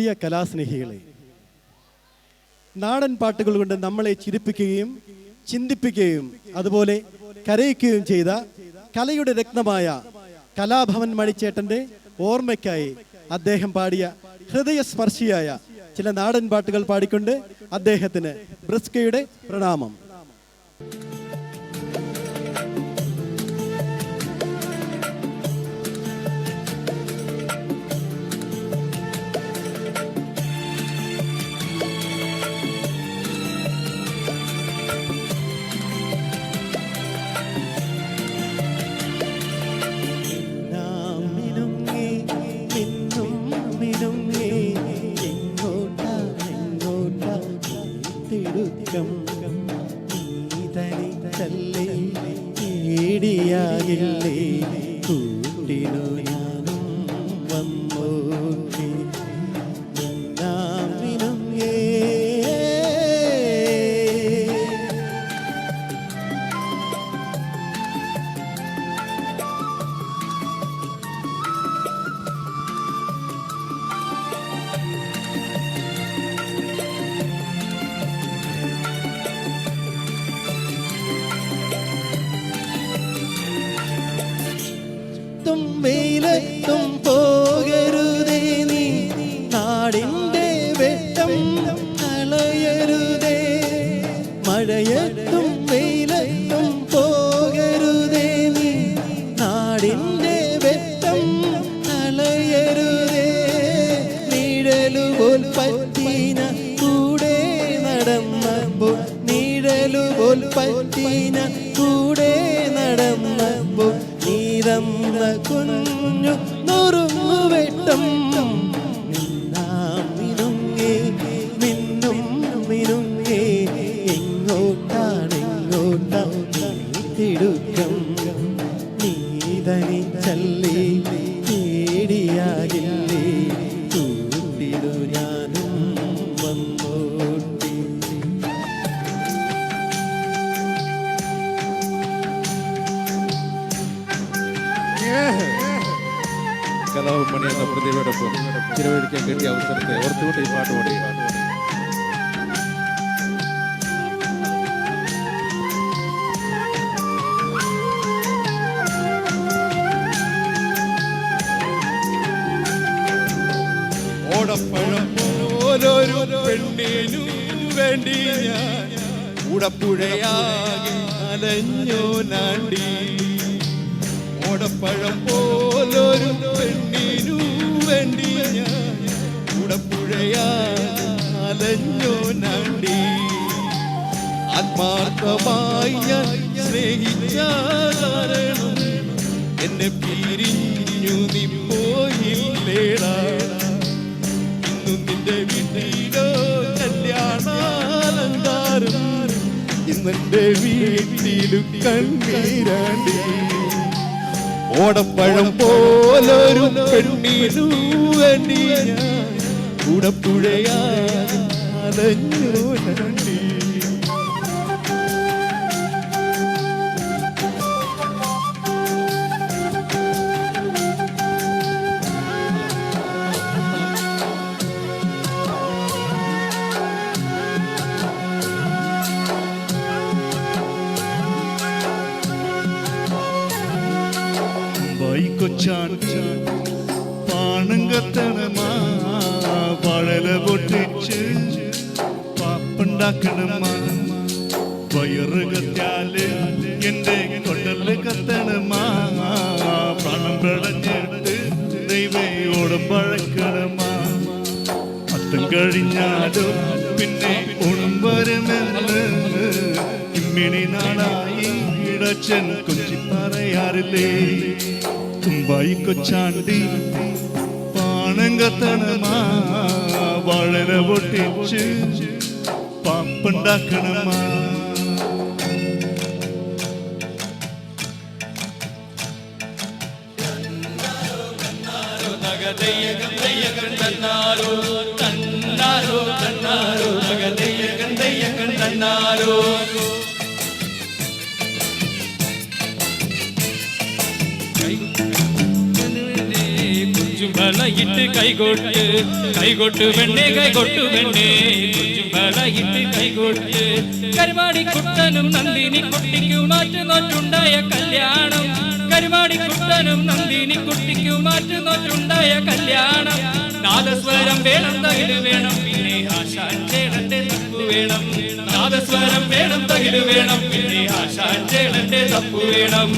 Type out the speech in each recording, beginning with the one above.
പ്രിയ കലാസ്നേഹികളെ, നാടൻ പാട്ടുകൾ കൊണ്ട് നമ്മളെ ചിരിപ്പിക്കുകയും ചിന്തിപ്പിക്കുകയും അതുപോലെ കരയിക്കുകയും ചെയ്ത കലയുടെ രത്നമായ കലാഭവൻ മണിച്ചേട്ടൻ്റെ ഓർമ്മയ്ക്കായി അദ്ദേഹം പാടിയ ഹൃദയസ്പർശിയായ ചില നാടൻ പാട്ടുകൾ പാടിക്കൊണ്ട് അദ്ദേഹത്തിന് ബ്രിസ്കയുടെ പ്രണാമം. കൂട്ടിനു ഞാനും വന്നോട്ടി നാമിനും വെയിലത്തും പോകരുതേ നീ, നാടിൻ്റെ വെട്ടം കളയരുതേ. മഴയത്തും വെയിലത്തും പോകരുതേ നീ, നാടിൻ്റെ വെട്ടം കളയരുതേ. നിഴലുപോൽ പറ്റീന കൂടെ നടന്നപ്പോൾ, നിഴലുപോൽ പറ്റീന കൂടെ നടന്നപ്പോൾ നീതന്ന കുഞ്ഞു നുറുങ്ങു വെട്ടം മിനുങ്ങേ മിന്നും മിനുങ്ങേ. എങ്ങോട്ടാണെങ്ങോട്ടാണ് തിടുക്കം, നീതനി ചല്ലി പേടിയാകില്ലേ. കൂട്ടിടു ഞാനും വന്നോട്ടി. കലാഭവൻ എന്ന പ്രതിഭയോടൊപ്പം ചിലവഴിക്കാൻ കിട്ടിയ അവസരത്തെ ഓർത്തുകൊണ്ട് ഈ പാട്ട് പാടി. ഓടപ്പഴം പോലൊരു പെണ്ണിനു വേണ്ടി ഞാൻ ഉടപ്പുഴയാകെ അലഞ്ഞോ നാണ്ടി. ഓടപ്പഴം പോലൊരു പെണ്ണിനു വേണ്ടി ഞാൻ ഉടപ്പുഴയാകെ അലഞ്ഞോ നാണ്ടി. ആത്മാർത്ഥമായി ഞാൻ സ്നേഹിച്ച കാരണം എന്നെ പിരിഞ്ഞു നീ പോയില്ലേടാ. ഇന്നും നിന്റെ വീട്ടിലോ കല്യാണാലങ്കാരം, ഇന്നെന്റെ വീട്ടിലും കണ്ണീരാണ്ടി. ഓടപ്പഴം പോലൊരു പെണ്ണിനു വേണ്ടി ഞാൻ ഉടപ്പുഴയാകെ അലഞ്ഞു നാണ്ടി. പാണം കത്തണമാ, വഴല പൊട്ടിച്ച് പാപ്പുണ്ടാക്കണമാ. വയറ് കത്തിയാല് എന്റെ കൊണ്ടല് കത്തണമാ. പ്രാണം പിളഞ്ഞെടുത്ത് ദൈവയോടും പഴക്കണമാ. അത്തം കഴിഞ്ഞാലോ പിന്നെ ഉണം വരുമെന്ന് ഇമ്മിണി നാടായി ഇടച്ചൻ കൊച്ചി പറയാറില്ലേ. തുമ്പായി കൊച്ചാണ്ടി പാണം കത്തണമാ, വഴല പൊട്ടിച്ച് പാപ്പുണ്ടാക്കണമാ. കൊഞ്ചുമ്പളയിട്ട് കൈകൊട്ട് പെണ്ണേ കൈകൊട്ടു പെണ്ണേ കൊഞ്ചുമ്പളയിട്ട് കൈകൊട്ട് കരുമാടി കുട്ടനും നന്ദിനി കുട്ടിക്കു മാറ്റുന്നോട്ടുണ്ടായ കല്യാണം കരുമാടി കുട്ടനും നന്ദിനി കുട്ടിക്കു മാറ്റുന്നോട്ടുണ്ടായ കല്യാണം നാദസ്വരം വേണം തകില് വേണം പിന്നെ ആശാൻ ചേടന്റെ തപ്പു വേണം നാദസ്വരം വേണം തകില് വേണം പിന്നെ ആശാൻ ചേടന്റെ തപ്പു വേണം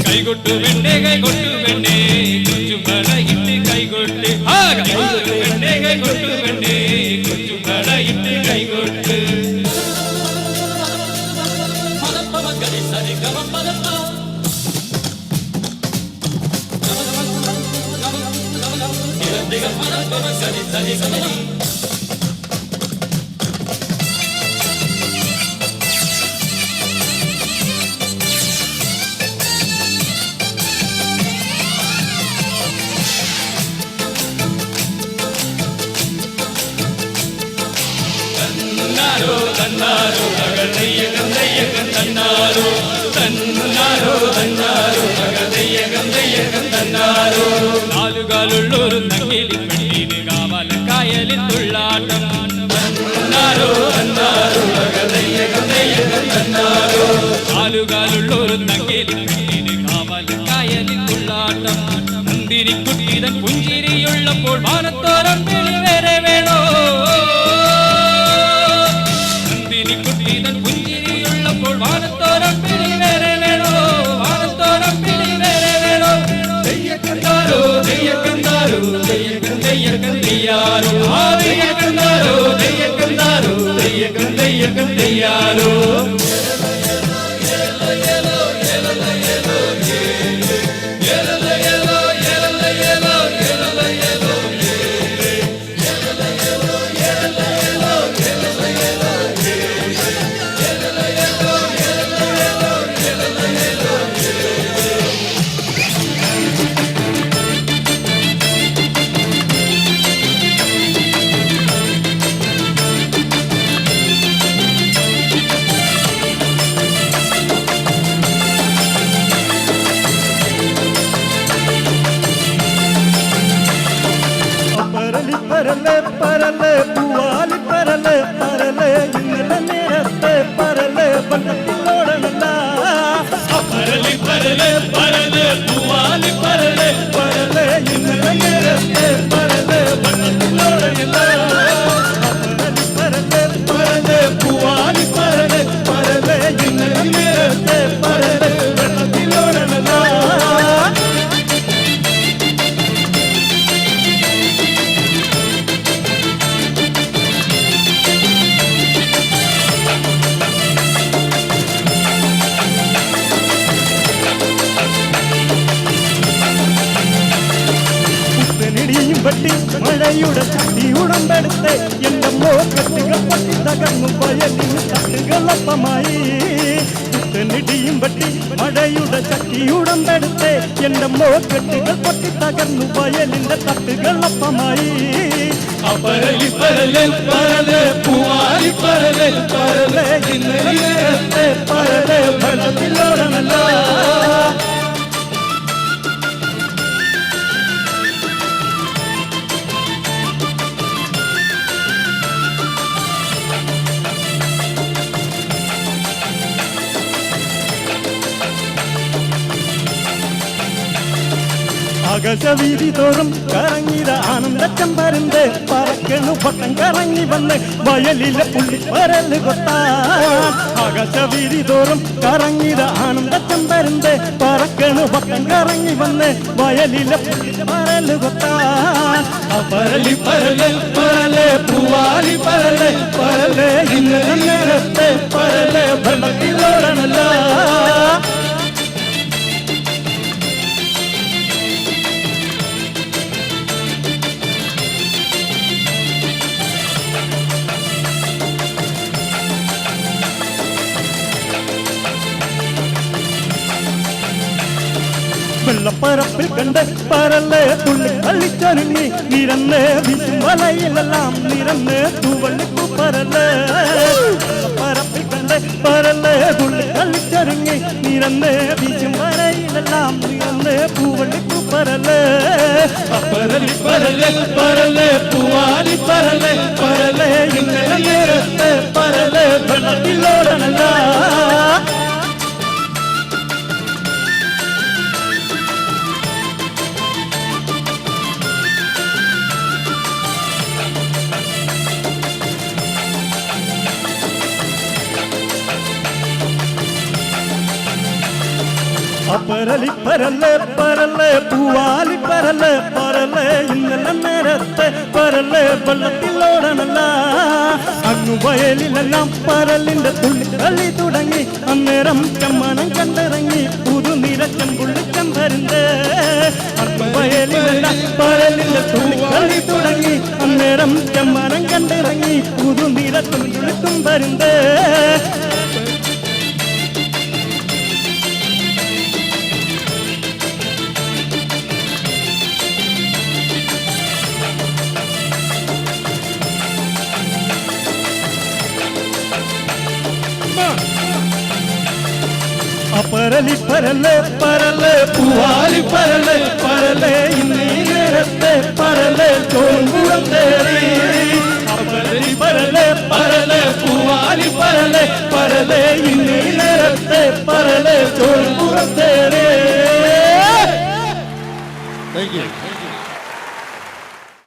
കൈകൊട്ടു പെണ്ണേ കൊഞ്ചുമ്പളയിട്ട് കൈകൊട്ട് കൈകൊട്ടു പെണ്ണേ കൊഞ്ചുമ്പളയിട്ട് കൈകൊട്ട് തന്നാരോ തകതയ്യകം തന്നാരോ തന്നാരോ തകതയ്യകം തന്നാരോ നാലുകാലുള്ളൊരു നങ്ങിലി പെണ്ണിന് കാവലക്കായലിൽ തുള്ളാട്ടം തന്നാരോ തകതയ്യകം തന്നാരോ നാലുകാലുള്ളൊരു നങ്ങിലി പെണ്ണിന് കാവലക്കായലിൽ തുള്ളാട്ടം നന്ദിനി കുട്ടിതൻ പുഞ്ചിരിയുള്ളപ്പോൾ വാനത്തോരം വിളി വേറെ വേണോ പുഞ്ചിരിയുള്ളപ്പോൾ വാനത്തോരം പിടി വേറെ വേണോ വാനത്തോരം പിടി വേറെ വേണോ തെയ്യക്കന്താരോ തെയ്യക്കന്താരോ തെയ്യക്കന്തയ്യാരോ തെയ്യക്കന്താരോ തെയ്യക്കന്താരോ തെയ്യക്കന്തയ്യാരോ പരലെ പരലെ പൂവാലി പരലെ പരലെ ഇന്നലെ നേരത്തെ പരലെ വണ്ണത്തിലോടനല്ല പരലി പരലെ പരലെ പൂവാലി പരലെ പരലെ ഇന്നലെ നേരത്തെ പരലെ വണ്ണത്തിലോടനല്ല പരലെ പരലെ പൂവാലി പരലെ പരലെ ഇന്നലെ നേരത്തെ പരലെ വണ്ണത്തിലോടനല്ല പട്ടി മഴയുടെ ചട്ടി ഉടമ്പെടുത്ത് എന്റെ മോക്കത്തുകൾ പട്ടി തകർന്നു വയലിന് തട്ടുകളൊപ്പമായി കുത്തനിടിയും പട്ടി മഴയുടെ ചട്ടി ഉടമ്പെടുത്ത് എന്റെ മോക്കത്തുകൾ പട്ടി തകർന്നു വയലിന്റെ തട്ടുകളൊപ്പമായി പരലി പരലെ പരലെ പൂവാലി പരലെ പരലെ ഇന്നലെ പരലെ വെള്ളത്തിലോടനല്ല ആകാശവീതി തോറും കറങ്ങിത ആനന്ദച്ചം പരുന്ത് പറക്കണു പൊട്ടം കറങ്ങി വന്ന് വയലിലെ പുള്ളി പരല് കൊത്താൻ ആകാശവീതി തോറും കറങ്ങിത ആനന്ദച്ചം പരുന്ത് പറക്കണു പൊട്ടം കറങ്ങി വന്ന് വയലിലെ പുള്ളി പരല് കൊത്താൻ പരലി പരലെ പരലെ പൂവാലി പരലെ പരലെ ഇന്നലെ നേരത്തെ പരലെ വെള്ളത്തിലോടനല്ല വെള്ളപ്പരപ്പിൽ കണ്ട് പരലെ തുള്ളി കളിച്ചൊരുങ്ങി നിരന്ന് വിശുമലയിലെല്ലാം നിരന്ന് തൂവള്ളിപ്പൂ പരല് വെള്ളപ്പരപ്പിൽ കണ്ട് പരലെ തുള്ളി കളിച്ചൊരുങ്ങി നിരന്ന് വീശും വരയിലെല്ലാം നിരന്ന് പൂവള്ളിപ്പൂ പരല് പരലി പരല് പരല് പൂവാലി പരല് പരല് ഇന്നലെ നേരത്തെ പരല് വെള്ളത്തിലോടനല്ല പരലി പരല് പരല് പൂവാലി പരല് പരല് ഇന്നലെ നേരത്തെ പരല് വെള്ളത്തിലോടനല്ല അങ്ങു വയലിലെല്ലാം പരലിന്റെ തുള്ളി കളി തുടങ്ങി അന്നേരം ചമ്മനം കണ്ടിറങ്ങി പുതുനിരച്ചം പുള്ളിച്ചം വരുന്നത് അങ്ങു വയലിലെല്ലാം പരലിന്റെ തുള്ളി കളി തുടങ്ങി അന്നേരം ചമ്മനം കണ്ടിറങ്ങി പുതുനിരത്തും തുള്ളിത്തും വരുന്നത് പരലി പരല് പരല് പൂവാലി പരല് പരല് ഇന്നീ നേരത്തെ പരല് ചോമ്പുളം തേറി പരലി പരല് പരല് പൂവാലി പരല് പരല് ഇന്നീ നേരത്തെ പരല് ചോമ്പുളം തേറി താങ്ക് യു